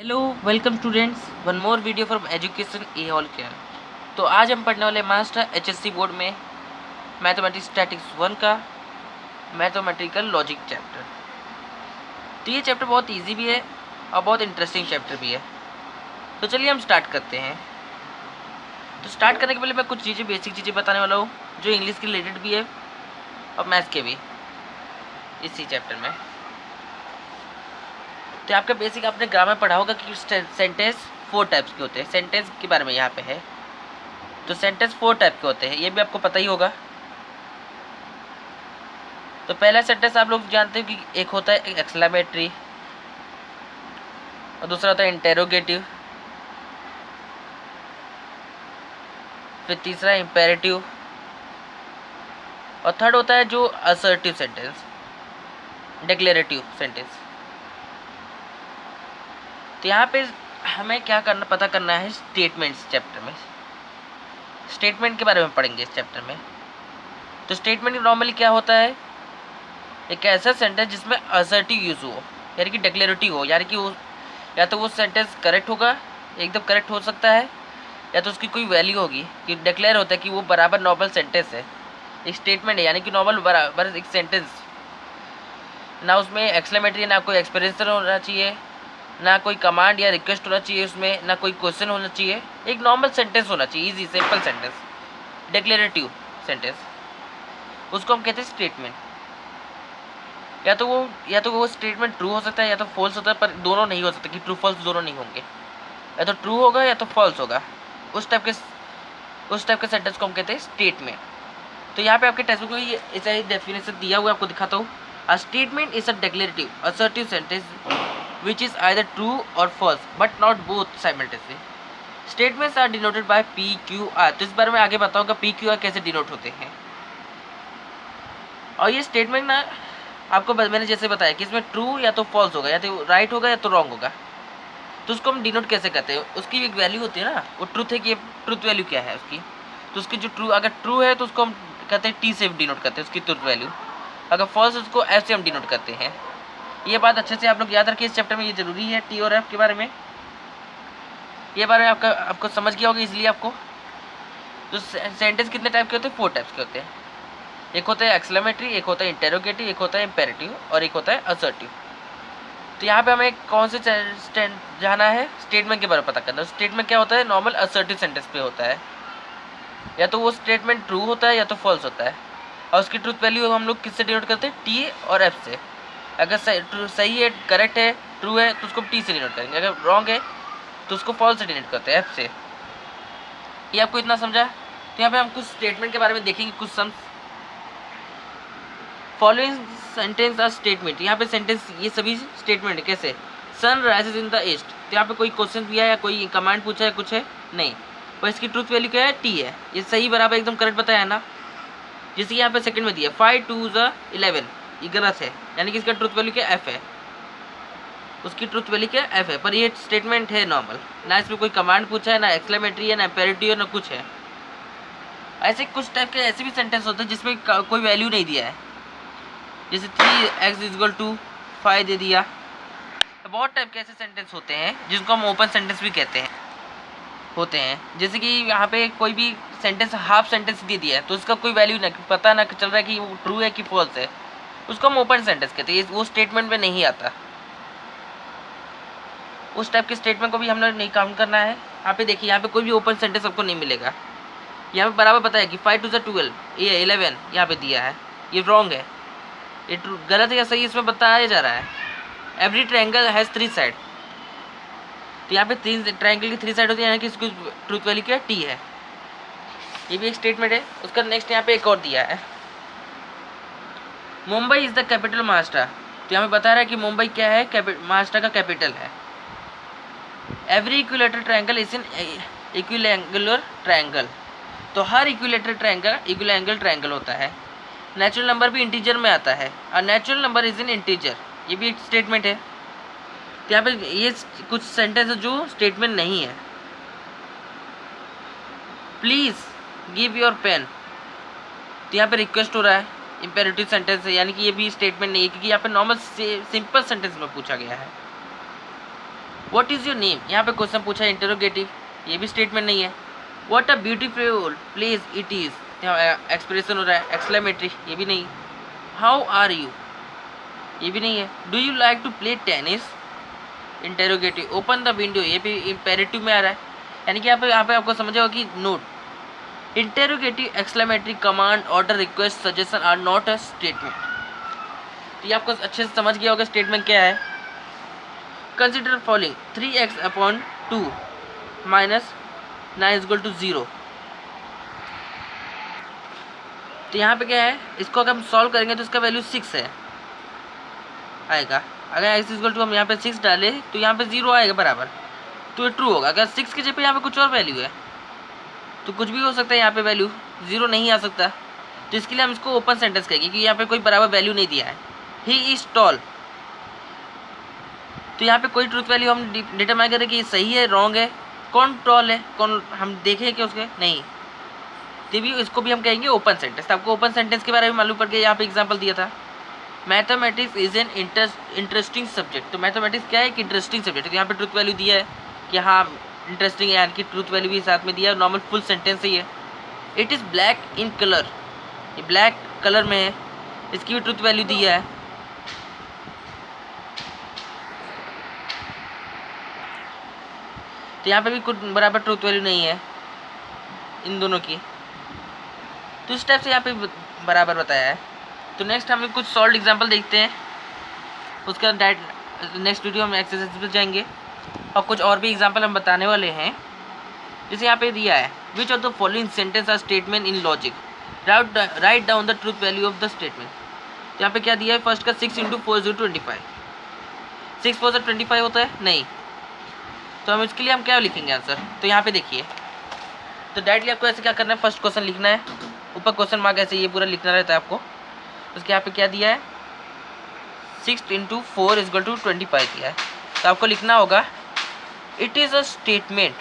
Hello welcome students, one more video from education A all care. तो आज हम पढ़ने वाले मास्टर एचएससी बोर्ड में मैथमेटिक्स स्टैटिक्स 1 का मैथमेटिकल लॉजिक चैप्टर। तो ये चैप्टर बहुत इजी भी है और बहुत इंटरेस्टिंग चैप्टर भी है। तो चलिए हम स्टार्ट करते हैं। तो स्टार्ट करने के पहले मैं कुछ चीज़ें बेसिक चीज़ें बताने वाला हूँ जो इंग्लिश के रिलेटेड भी है और मैथ्स के भी इसी चैप्टर में। तो आपका बेसिक आपने ग्रामर पढ़ा होगा कि सेंटेंस 4 टाइप्स के होते हैं। सेंटेंस के बारे में यहाँ पे है। तो सेंटेंस 4 टाइप के होते हैं, ये भी आपको पता ही होगा। तो पहला सेंटेंस आप लोग जानते हो कि एक होता है एक्सक्लेमेटरी और दूसरा होता है इंटेरोगेटिव, फिर तीसरा इंपेरेटिव और थर्ड होता है जो असर्टिव सेंटेंस, डिक्लेरेटिव सेंटेंस। तो यहाँ पे हमें क्या करना पता करना है स्टेटमेंट्स चैप्टर में। स्टेटमेंट के बारे में पढ़ेंगे इस चैप्टर में। तो स्टेटमेंट नॉर्मली क्या होता है, एक ऐसा सेंटेंस जिसमें असर्टिव यूज हो, यानी कि डिक्लेरेटिव हो, यानी कि वो या तो वो सेंटेंस करेक्ट होगा, एकदम करेक्ट हो सकता है, या तो उसकी कोई वैल्यू होगी कि डिक्लेयर होता है कि वो बराबर नॉर्मल सेंटेंस है। एक स्टेटमेंट है यानी कि नॉर्मल बराबर एक सेंटेंस, ना उसमें एक्सक्लेमेटरी, ना कोई एक्सप्रेशन होना चाहिए, ना कोई कमांड या रिक्वेस्ट होना चाहिए उसमें, ना कोई क्वेश्चन होना चाहिए। एक नॉर्मल सेंटेंस होना चाहिए, easy simple sentence, declarative sentence, उसको हम कहते हैं स्टेटमेंट। या तो वो स्टेटमेंट ट्रू हो सकता है या तो फॉल्स होता है, पर दोनों नहीं हो सकता कि ट्रू फॉल्स दोनों नहीं होंगे। या तो ट्रू होगा या तो फॉल्स होगा। उस टाइप के सेंटेंस को हम कहते हैं स्टेटमेंट। तो यहाँ पे आपके टेक्स्ट बुक में ये ऐसा ही डेफिनेशन दिया हुआ है, आपको दिखाता हूँ। A statement is a declarative assertive sentence which is either true or false but not both simultaneously. Statements are denoted by P, Q, R। तो इस बारे में आगे बताऊंगा P, Q, R कैसे डिनोट होते हैं। और ये स्टेटमेंट ना आपको मैंने जैसे बताया कि इसमें ट्रू या तो फॉल्स होगा, या तो राइट होगा या तो रॉन्ग होगा। तो उसको हम डिनोट कैसे करते हैं, उसकी एक वैल्यू होती है ना, वो ट्रूथ है कि ट्रूथ वैल्यू क्या है उसकी। तो उसकी जो ट्रू, अगर ट्रू है तो उसको हम कहते हैं टी से डिनोट करते हैं उसकी ट्रूथ वैल्यू। अगर फॉल्स उसको एफ से हम डिनोट करते हैं। ये बात अच्छे से आप लोग याद रखिए, इस चैप्टर में ये जरूरी है टी और एफ के बारे में। ये बारे में आपको समझ गया होगा इसलिए आपको। तो सेंटेंस कितने टाइप के होते हैं, 4 टाइप्स के होते हैं। एक होता है एक्सक्लेमेटरी, एक होता है इंटेरोगेटिव, एक होता है इंपेरेटिव और एक होता है असर्टिव। तो यहाँ पे हमें कौन से जाना है, स्टेटमेंट के बारे में पता करना है। स्टेटमेंट क्या होता है, नॉर्मल असर्टिव सेंटेंस पे होता है। या तो वो स्टेटमेंट ट्रू होता है या तो फॉल्स होता है। और उसकी ट्रूथ वैल्यू हम लोग किससे डिनोट करते हैं, टी और एफ से। अगर सही है, करेक्ट है, ट्रू है तो उसको टी से डिनोट करेंगे। अगर रॉन्ग है तो उसको फॉल्स से डिनोट करते हैं, एफ से। ये आपको इतना समझा। तो यहाँ पे हम कुछ स्टेटमेंट के बारे में देखेंगे, कुछ sums. Following sentence are statement. यहाँ पे सेंटेंस ये सभी स्टेटमेंट है। कैसे, sun rises in the east. तो यहाँ पे कोई क्वेश्चन दिया है या कोई कमांड पूछा है, कुछ है नहीं, और इसकी ट्रूथ वैल्यू क्या है, टी है। ये सही बराबर एकदम करेक्ट बताया है ना। जैसे यहाँ पे सेकंड में दिया 5 2 11, ये गलत है, यानी कि इसका ट्रूथ वैल्यू क्या एफ है। उसकी ट्रूथ वैल्यू क्या एफ है, पर ये स्टेटमेंट है नॉर्मल, ना इसमें कोई कमांड पूछा है, ना एक्सक्लेमेटरी है, ना इंपेरेटिव है, ना कुछ है। ऐसे कुछ टाइप के ऐसे भी सेंटेंस होते हैं जिसमें कोई वैल्यू नहीं दिया है। जैसे 3x = 5 दे दिया। तो बहुत टाइप के ऐसे सेंटेंस होते हैं जिनको हम ओपन सेंटेंस भी कहते हैं, होते हैं। जैसे कि यहाँ पे कोई भी सेंटेंस हाफ सेंटेंस दे दिया है तो उसका कोई वैल्यू ना, पता ना चल रहा है कि वो ट्रू है कि फॉल्स है, उसको हम ओपन सेंटेंस कहते हैं। वो स्टेटमेंट में नहीं आता। उस टाइप के स्टेटमेंट को भी हमने नहीं काउंट करना है। यहाँ पे देखिए, यहाँ पे कोई भी ओपन सेंटेंस आपको नहीं मिलेगा। यहाँ पे बराबर पता है कि 5 2 12, ये 11 यहाँ पे दिया है, ये रॉन्ग है, ये गलत है या सही इसमें बताया जा रहा है। Every triangle has 3 side. तो यहाँ पे 3 ट्रायंगल की 3 साइड होती है, यानी कि इसकी ट्रूथ वैल्यू क्या टी है। ये भी एक स्टेटमेंट है। उसका नेक्स्ट यहाँ पे एक और दिया है, Mumbai is the capital Maharashtra. तो यहाँ पे बता रहा है कि मुंबई क्या है, महाराष्ट्र का कैपिटल है। Every equilateral triangle is in equiangular triangle. तो हर इक्विलेटरल ट्रायंगल इक्विलैंगल ट्रायंगल होता है। नेचुरल नंबर भी इंटीजर में आता है, और natural number is in integer, ये भी एक स्टेटमेंट है। तो यहाँ पे ये कुछ सेंटेंस है जो स्टेटमेंट नहीं है। Please give your pen. तो यहाँ पे रिक्वेस्ट हो रहा है, इंपेरेटिव सेंटेंस है, यानी कि ये भी स्टेटमेंट नहीं है, क्योंकि यहाँ पे नॉर्मल सिंपल सेंटेंस में पूछा गया है। व्हाट इज़ योर नेम, यहाँ पे क्वेश्चन पूछा है इंटरोगेटिव, ये भी स्टेटमेंट नहीं है। What a beautiful place it is, यहाँ एक्सप्रेशन हो रहा है। एक्सक्लेमेटरी, ये भी नहीं। हाउ आर यू, ये भी नहीं है। Do you like to play tennis, interrogative. Open the window, ये भी इम्पेरेटिव में आ रहा है, यानी कि यहाँ पे आपको समझ होगा कि note interrogative, exclamatory, command, order, request, suggestion are not a statement. तो ये आपको अच्छे से समझ गया होगा स्टेटमेंट क्या है। Consider following 3x/2 minus 9 = 0। तो यहाँ पे क्या है, इसको अगर हम सॉल्व करेंगे तो इसका वैल्यू 6 है आएगा। अगर x = हम यहाँ पे 6 डाले तो यहाँ पे 0 आएगा बराबर, तो ये ट्रू होगा। अगर 6 की जगह पे यहाँ पे कुछ और वैल्यू है तो कुछ भी हो सकता है, यहाँ पे वैल्यू 0 नहीं आ सकता। तो इसके लिए हम इसको ओपन सेंटेंस कहेंगे कि यहाँ पे कोई बराबर वैल्यू नहीं दिया है। ही इज टॉल, तो यहाँ पे कोई ट्रूथ वैल्यू हम डिटरमाइन करें कि ये सही है रॉन्ग है, कौन टॉल है, कौन हम देखें कि उसके नहीं, तो भी इसको भी हम कहेंगे ओपन सेंटेंस। आपको ओपन सेंटेंस के बारे में मालूम पड़ गया, यहाँ पे एग्जांपल दिया था। Mathematics is an interesting subject, तो मैथमेटिक्स क्या है, एक इंटरेस्टिंग सब्जेक्ट। तो यहाँ पे ट्रूथ वैल्यू दिया है कि हाँ इंटरेस्टिंग है, यानी कि ट्रूथ वैल्यू भी साथ में दिया है, नॉर्मल फुल सेंटेंस ही है। It is black in colour, ये ब्लैक कलर में है, इसकी भी ट्रूथ वैल्यू दिया है। तो यहाँ पे भी कुछ बराबर ट्रूथ वैल्यू नहीं है इन दोनों की, तो इस टाइप से यहाँ पे बराबर बताया है। तो नेक्स्ट हम कुछ सॉल्व एग्जांपल देखते हैं, उसका नेक्स्ट वीडियो हम एक्सरसाइज पे जाएंगे और कुछ और भी एग्जांपल हम बताने वाले हैं। जैसे यहाँ पे दिया है, which of the following sentence are statement in logic, write down the truth value of the statement. तो यहाँ पे क्या दिया है, फर्स्ट का 6 × 4 = 25, 6 4 = 25 होता है नहीं, तो हम इसके लिए हम क्या लिखेंगे आंसर। तो यहाँ पे देखिए, तो डायरेक्टली आपको ऐसे क्या करना है, फर्स्ट क्वेश्चन लिखना है, ऊपर क्वेश्चन मार्क ऐसे ये पूरा लिखना रहता है आपको। उसके यहाँ पे क्या दिया है, 6 × 4 = 25 दिया है, तो आपको लिखना होगा इट इज़ अ स्टेटमेंट।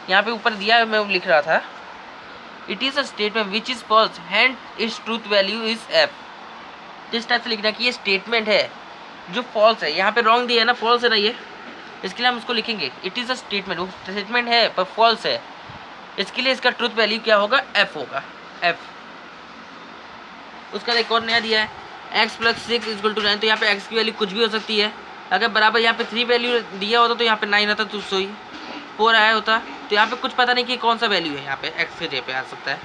यहाँ पे ऊपर दिया है, मैं लिख रहा था, it is a statement which is false and its truth value is f। जिस टाइप से लिखना है कि ये स्टेटमेंट है जो फॉल्स है, यहाँ पे रॉन्ग दिया है ना, फॉल्स है ना ये, इसके लिए हम इसको लिखेंगे इट इज़ अ स्टेटमेंट, वो स्टेटमेंट है पर फॉल्स है, इसके लिए इसका ट्रूथ वैल्यू क्या होगा, f होगा, f। उसका एक और नया दिया है, x + 6 = 9, तो यहाँ पे x की वैल्यू कुछ भी हो सकती है। अगर बराबर यहाँ पे 3 वैल्यू दिया होता तो यहाँ पे 9 आता, तो सही 4 आया होता। तो यहाँ पे कुछ पता नहीं कि कौन सा वैल्यू है, यहाँ पे x के जगह पे आ सकता है,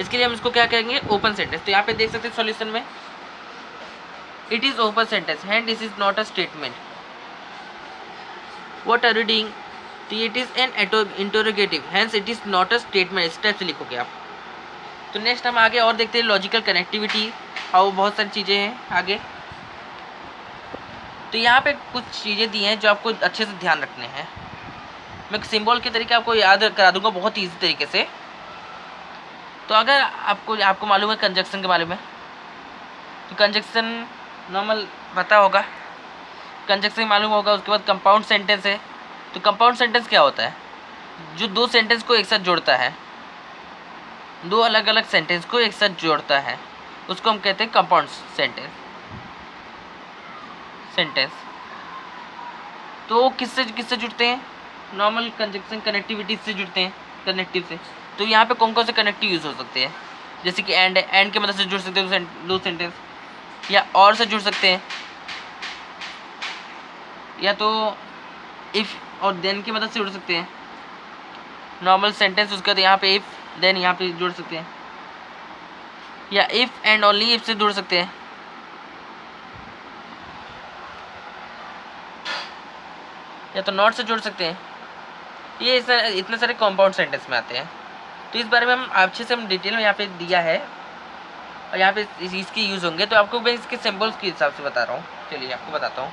इसके लिए हम इसको क्या कहेंगे, ओपन सेंटेंस। तो यहाँ पे देख सकते हैं सॉल्यूशन में, it is open sentence hence this is not a statement. What are you doing, तो it is an interrogative hence it is not a statement, इस टाइप से लिखोगे आप। तो नेक्स्ट हम आगे और देखते हैं लॉजिकल कनेक्टिविटी और बहुत सारी चीज़ें हैं आगे। तो यहाँ पे कुछ चीज़ें दी हैं जो आपको अच्छे से ध्यान रखने हैं, मैं सिंबल के तरीके आपको याद करा दूंगा बहुत ईजी तरीके से। तो अगर आपको मालूम है कंजक्शन के बारे में, तो कंजक्शन नॉर्मल पता होगा, कंजक्शन मालूम होगा। उसके बाद कंपाउंड सेंटेंस है, तो कंपाउंड सेंटेंस क्या होता है, जो दो सेंटेंस को एक साथ जोड़ता है, दो अलग अलग सेंटेंस को एक साथ जोड़ता है, उसको हम कहते हैं कंपाउंड सेंटेंस। तो वो किससे जुड़ते हैं, नॉर्मल कंजक्शन कनेक्टिविटी से जुड़ते हैं, कनेक्टिव से। तो यहाँ पे कौन कौन से कनेक्टिव यूज़ हो सकते हैं, जैसे कि एंड है, एंड की मदद से जुड़ सकते हैं दो सेंटेंस, या और से जुड़ सकते हैं, या तो इफ़ और देन की मदद से जुड़ सकते हैं, नॉर्मल सेंटेंस उसके बाद यहाँ पे इफ़ देन यहाँ पे जुड़ सकते हैं, या इफ़ एंड ओनली इफ से जुड़ सकते हैं, या तो नॉट से जुड़ सकते हैं। ये इतने सारे कंपाउंड सेंटेंस में आते हैं। तो इस बारे में हम अच्छे से हम डिटेल में यहाँ पे दिया है और यहाँ पे इसके यूज़ होंगे। तो आपको मैं इसके सिंबल्स के हिसाब से बता रहा हूँ, चलिए आपको बताता हूँ।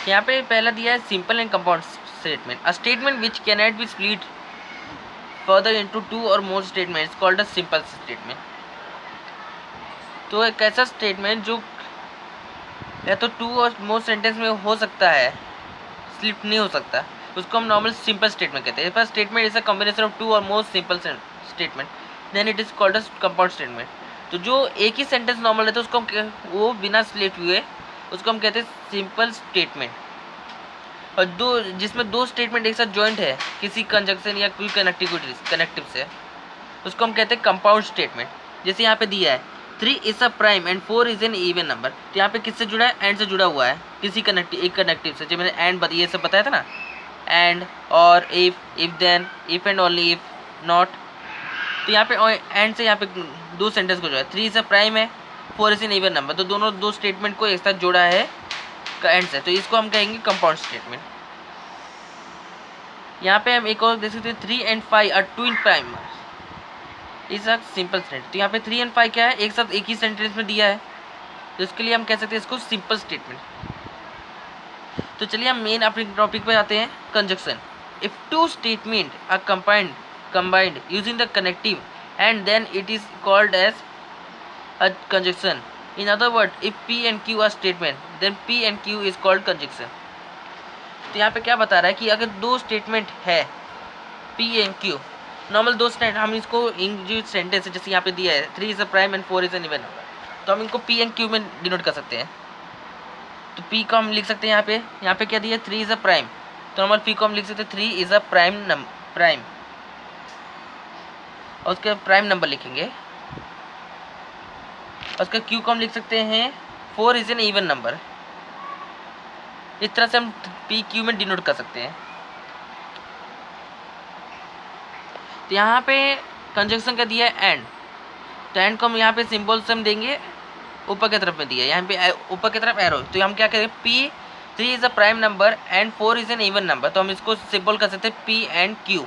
यहाँ पे पहला दिया है simple and compound statement, a statement which can not be split further into 2 और more statements called a simple statement. तो एक ऐसा स्टेटमेंट जो या तो 2 और मोर सेंटेंस में हो सकता है, स्प्लिट नहीं हो सकता, उसको हम नॉर्मल सिंपल स्टेटमेंट कहते हैं। Statement is a combination of 2 और more simple statement, then it is called a compound statement. तो जो एक ही सेंटेंस नॉर्मल रहता है उसको हम वो बिना स्प्लिट हुए उसको हम कहते हैं सिंपल स्टेटमेंट। और दो जिसमें दो स्टेटमेंट एक साथ जॉइंट है किसी कंजक्शन या कोई कनेक्टिव से, उसको हम कहते हैं कंपाउंड स्टेटमेंट। जैसे यहाँ पे दिया है 3 is a prime and 4 is an even number, तो यहाँ पे किससे जुड़ा है? एंड से जुड़ा हुआ है, किसी एक कनेक्टिव से। जो मैंने एंड ये सब बताया था ना, एंड, और, if then, if and only, if not. तो यहाँ पे एंड से यहाँ पे दो सेंटेंस को जो है 3 इज अ प्राइम है, 4 इज एन इवन नंबर, तो दोनों दो स्टेटमेंट को एक साथ जोड़ा है एंड से, तो इसको हम कहेंगे कंपाउंड स्टेटमेंट। यहाँ पे हम एक और देख सकते हैं 3 and 5 are twin prime is a simple statement. तो यहाँ पे 3 and 5 क्या है? एक साथ एक ही सेंटेंस में दिया है, तो इसके लिए हम कह सकते हैं इसको सिंपल स्टेटमेंट। तो चलिए हम मेन अपने टॉपिक पे आते हैं, conjunction. If two statement are combined using the connective and then it is called as a conjunction. In other words, if P and Q are statement, then P and Q is called conjunction. तो यहाँ पे क्या बता रहा है कि अगर दो स्टेटमेंट है P and Q, नॉर्मल दो स्टेटमेंट, हम इसको जो सेंटेंस है जैसे यहाँ पे दिया है 3 is a prime and 4 is an even number, तो हम इनको P and Q में डिनोट कर सकते हैं। तो P को हम लिख सकते हैं यहाँ पे क्या दिया है 3 इज अ प्राइम, तो नॉर्मल P को हम लिख सकते हैं 3 इज अ प्राइम, और उसके प्राइम नंबर लिखेंगे। और उसका Q को हम लिख सकते हैं 4 इज एन इवन नंबर। इस तरह से हम P Q में डिनोट कर सकते हैं। तो यहाँ पे कंजक्शन का दिया है एंड, तो एंड को हम यहाँ पे सिंबल से हम देंगे ऊपर की तरफ में दिया है, यहाँ पे ऊपर की तरफ एरो, तो हम क्या करें P 3 is a prime number and 4 is an even number, तो हम इसको सिंबल कर सकते हैं P एंड Q।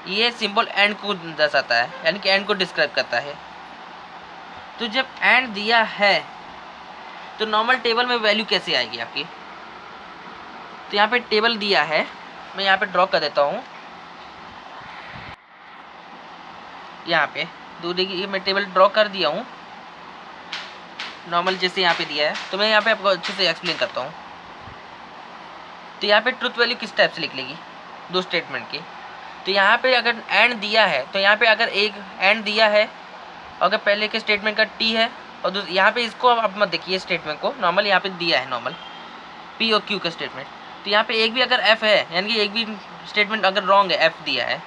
ये सिंबल एंड को दर्शाता है, यानी कि एंड को डिस्क्राइब करता है। तो जब एंड दिया है तो नॉर्मल टेबल में वैल्यू कैसे आएगी आपकी? तो यहाँ पे टेबल दिया है, मैं यहाँ पे ड्रॉ कर देता हूँ। यहाँ पे देखिए मैं टेबल ड्रॉ कर दिया हूँ नॉर्मल जैसे यहाँ पे दिया है, तो मैं यहाँ पे आपको अच्छे से एक्सप्लेन करता हूँ। तो यहाँ पे ट्रुथ वैल्यू किस टाइप से लिख लेगी दो स्टेटमेंट की? तो यहाँ पे अगर एंड दिया है, तो यहाँ पे अगर एक एंड दिया है, अगर पहले के स्टेटमेंट का टी है, और यहाँ पे इसको आप मत देखिए स्टेटमेंट को, नॉर्मल यहाँ पे दिया है नॉर्मल P और Q का स्टेटमेंट, तो यहाँ पे एक भी अगर F है, यानी कि एक भी स्टेटमेंट अगर रॉन्ग है, F दिया है,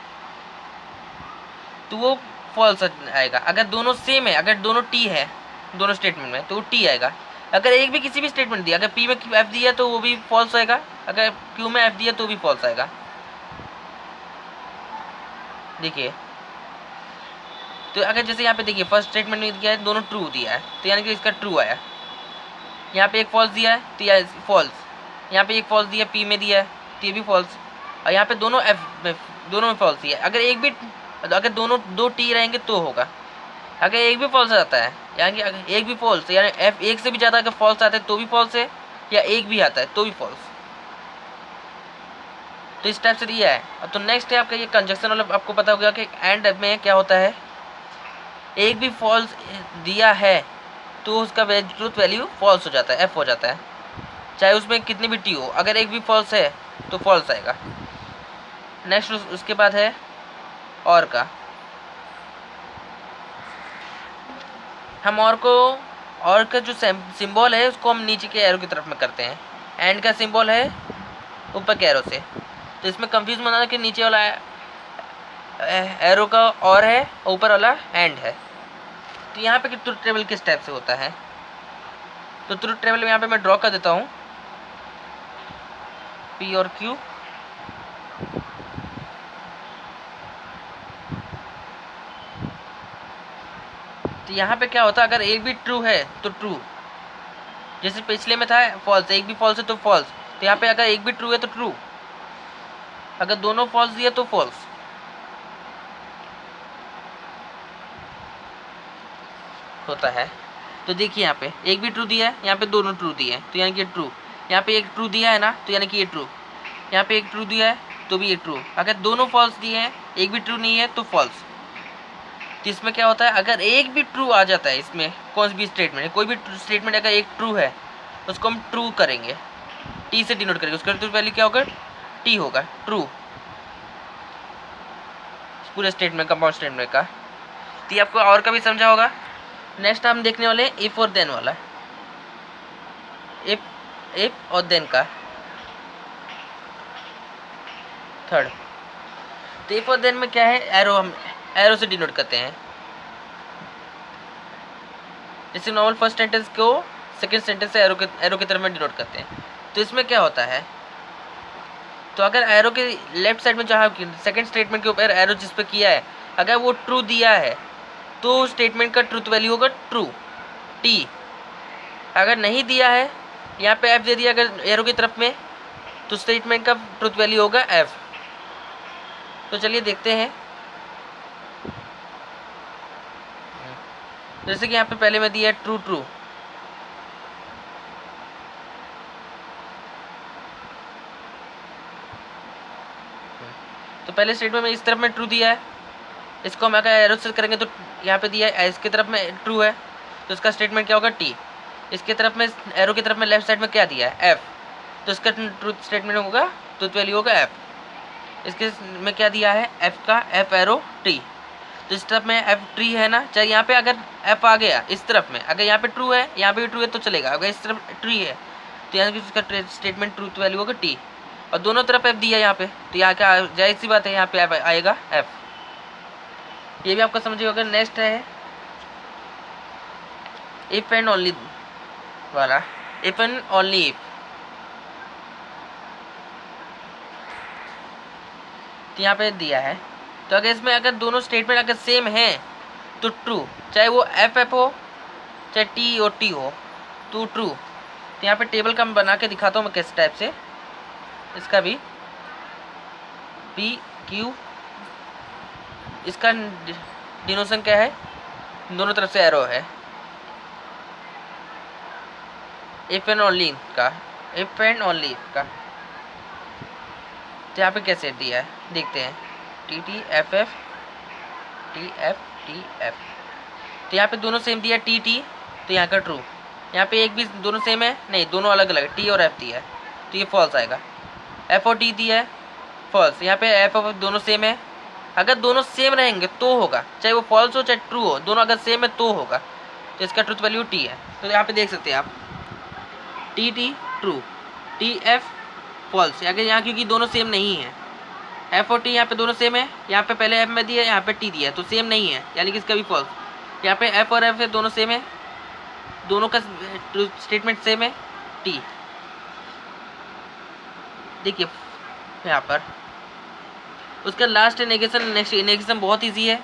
तो वो फॉल्स आएगा। अगर दोनों सेम है, अगर दोनों T है दोनों स्टेटमेंट में, तो वो T आएगा। अगर एक भी किसी भी स्टेटमेंट दिया, अगर P में F दिया तो वो भी फॉल्स आएगा, अगर Q में F दिया तो भी फॉल्स आएगा। देखिए, तो अगर जैसे यहाँ पे देखिए फर्स्ट स्टेटमेंट में दिया है दोनों ट्रू दिया है, तो यानी कि इसका ट्रू आया। यहाँ पे एक फॉल्स दिया है तो यह फॉल्स, यहाँ पे एक फॉल्स दिया P में दिया है तो ये भी फॉल्स, और यहाँ पे दोनों दोनों में फॉल्स दिया है। अगर एक भी अगर दोनों दो T रहेंगे तो होगा। अगर एक भी फॉल्स आता है, यानी कि अगर एक भी फॉल्स, यानी F एक से भी ज़्यादा अगर फॉल्स आता है तो भी फॉल्स है, या एक भी आता है तो भी फॉल्स। तो इस टाइप से दिया है। अब तो नेक्स्ट है आपका ये कंजक्शन वाला, आपको पता होगा कि एंड में क्या होता है, एक भी फॉल्स दिया है तो उसका ट्रूथ वैल्यू फॉल्स हो जाता है, F हो जाता है, चाहे उसमें कितनी भी T हो। अगर एक भी फॉल्स है तो फॉल्स आएगा। नेक्स्ट उसके बाद है और का। हम और का जो सिंबल है उसको हम नीचे के एरो की तरफ में करते हैं, एंड का सिंबल है ऊपर के एरो से, तो इसमें कंफ्यूज मत होना कि नीचे वाला एरो का और है, ऊपर वाला एंड है। तो यहाँ पे ट्रुथ टेबल किस टाइप से होता है, तो ट्रुथ टेबल में यहाँ पे मैं ड्रॉ कर देता हूँ P और Q। तो यहाँ पे क्या होता है, अगर एक भी ट्रू है तो ट्रू, जैसे पिछले में था फॉल्स, एक भी फॉल्स है तो फॉल्स, तो यहाँ पे अगर एक भी ट्रू है तो ट्रू, अगर दोनों फॉल्स दिए तो फॉल्स होता है। तो देखिए यहाँ पे एक भी ट्रू दिया है, यहाँ पे दोनों ट्रू दिए हैं, तो यानी कि ट्रू। यहाँ पे एक ट्रू दिया है ना, तो यानी कि ये ट्रू। यहाँ पे एक ट्रू दिया है तो भी ये ट्रू। अगर दोनों फॉल्स दिए हैं, एक भी ट्रू नहीं है तो फॉल्स। तो इसमें क्या होता है, अगर एक भी ट्रू आ जाता है, इसमें कौन सी भी स्टेटमेंट है, कोई भी स्टेटमेंट अगर एक ट्रू है उसको हम ट्रू करेंगे, T से डिनोट करेंगे, उसका ट्रू वैल्यू क्या होगा, T होगा, ट्रू, पूरे स्टेटमेंट कंपाउंड स्टेटमेंट का। तो ये आपको और का भी समझा होगा। नेक्स्ट हम देखने वाले हैं इफ और देन वाला, इफ और देन का थर्ड। तो इफ और देन में क्या है, एरो, हम एरो से डिनोट करते हैं। जैसे नॉर्मल फर्स्ट सेंटेंस को सेकंड सेंटेंस से एरो की तरफ में डिनोट करते हैं। तो इसमें क्या होता है, तो अगर एरो के लेफ्ट साइड में जहाँ सेकंड स्टेटमेंट के ऊपर एरो जिस पे किया है, अगर वो ट्रू दिया है तो स्टेटमेंट का ट्रूथ वैल्यू होगा ट्रू, टी। अगर नहीं दिया है, यहाँ पे एफ दे दिया अगर एरो की तरफ में, तो स्टेटमेंट का ट्रूथ वैल्यू होगा एफ। तो चलिए देखते हैं। जैसे कि यहाँ पे पहले में दिया है ट्रू ट्रू, तो पहले स्टेटमेंट में इस तरफ में ट्रू दिया है, इसको हम अगर एरो से करेंगे तो यहाँ पे दिया है इसकी तरफ में ट्रू है, तो इसका स्टेटमेंट क्या होगा टी। इसके तरफ में एरो की तरफ में लेफ्ट साइड में क्या दिया है एफ, तो इसका ट्रूथ स्टेटमेंट होगा, ट्रूथ वैल्यू होगा एफ। इसके में क्या दिया है एफ का, एफ एरो टी, तो इस तरफ में एफ ट्री है ना, चाहे यहाँ पे अगर एफ आ गया इस तरफ में, अगर यहाँ पे ट्रू है यहाँ पे भी ट्रू है तो चलेगा, अगर इस तरफ ट्री है तो यहाँ इसका स्टेटमेंट ट्रूथ वैल्यू होगा टी। और दोनों तरफ एफ दिया यहाँ पे, तो यहाँ क्या जाहिर सी बात है यहाँ पे एफ आएगा एफ। ये भी आपको समझिए होगा। नेक्स्ट है इफ एंड ओनली वाला, इफ एंड ओनली इफ। तो यहाँ पे दिया है, तो अगर इसमें अगर दोनों स्टेटमेंट अगर सेम है तो ट्रू, चाहे वो एफ एफ हो चाहे टी और टी हो तो ट्रू। तो यहाँ पे टेबल का मैं बना के दिखाता हूँ मैं किस टाइप से, इसका भी पी क्यू, इसका डिनोशन क्या है, दोनों तरफ से एरो है। इफ एंड ओनली का, इफ एंड ओनली का, तो यहाँ पे कैसे दिया है देखते हैं, T T F F T F T F. तो यहाँ पे दोनों सेम दिया टी टी, तो यहाँ का ट्रू। यहाँ पे एक भी दोनों सेम है नहीं, दोनों अलग अलग है, टी और एफ दिया है तो ये फॉल्स आएगा। एफ और टी दिया है फॉल्स, यहाँ पे एफ और दोनों सेम है, अगर दोनों सेम रहेंगे तो होगा, चाहे वो फॉल्स हो चाहे ट्रू हो, दोनों अगर सेम है तो होगा, तो इसका ट्रूथ वैल्यू टी है। तो यहाँ पे देख सकते हैं आप, T T true, T F false. अगर यहाँ क्योंकि दोनों सेम नहीं है, एफ और टी यहाँ पे दोनों सेम है, यहाँ पे पहले एफ में दिया है यहाँ पे टी दिया है, तो सेम नहीं है यानी कि इसका भी फॉल्स। यहाँ पे एफ और एफ है दोनों सेम है, दोनों का स्टेटमेंट सेम है टी। देखिए यहाँ पर उसका लास्ट नेगेशन, नेगेशन बहुत ईजी है,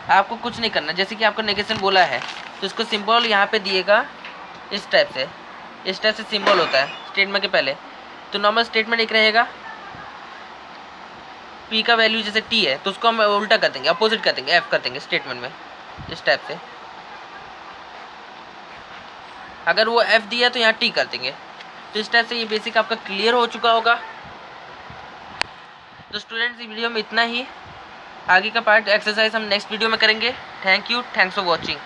आपको कुछ नहीं करना। जैसे कि आपको नेगेशन बोला है तो इसको सिंबल यहाँ पे दिएगा इस टाइप से, इस टाइप से सिंबल होता है स्टेटमेंट के पहले। तो नॉर्मल स्टेटमेंट एक रहेगा, पी का वैल्यू जैसे टी है तो उसको हम उल्टा कर देंगे, अपोजिट कर देंगे, एफ कर देंगे स्टेटमेंट में इस टाइप से। अगर वो एफ दिया तो यहाँ टी कर देंगे। तो इस टाइप से ये बेसिक आपका क्लियर हो चुका होगा। तो स्टूडेंट्स इस वीडियो में इतना ही, आगे का पार्ट एक्सरसाइज हम नेक्स्ट वीडियो में करेंगे। Thank you, thanks for watching.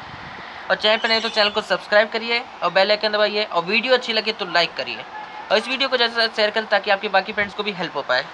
और चैनल पर नहीं तो चैनल को सब्सक्राइब करिए और बेल आइकन दबाइए, और वीडियो अच्छी लगे तो लाइक करिए, और इस वीडियो को ज़्यादा से ज़्यादा शेयर करें ताकि आपके बाकी फ्रेंड्स को भी हेल्प हो पाए।